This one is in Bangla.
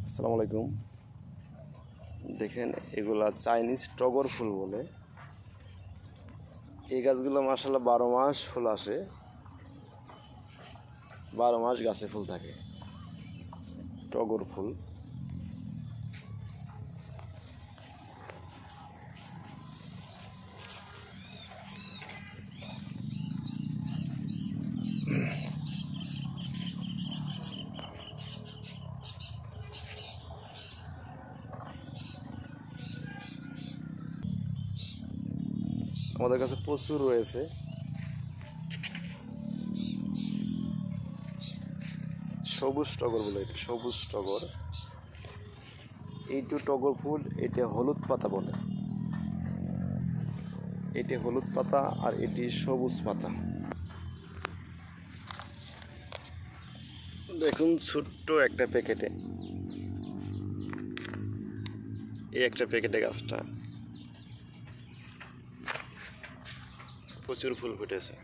আসসালামু আলাইকুম। দেখেন এগুলা চাইনিজ টগর ফুল বলে। এই গাছগুলো মাশাআল্লাহ 12 মাস ফুল আসে, 12 মাস গাছে ফুল থাকে। টগর ফুল আমাদের কাছে প্রচুর রয়েছে। সবুজ টগর বলে, এটা সবুজ টগর। এইটু টগর ফুল, এটা হলুদ পাতা বলে। এটি হলুদ পাতা আর এটি সবুজ পাতা। দেখুন ছোট্ট একটা প্যাকেটে, এই একটা প্যাকেটে গাছটা প্রচুর ফুল ফুটেছে।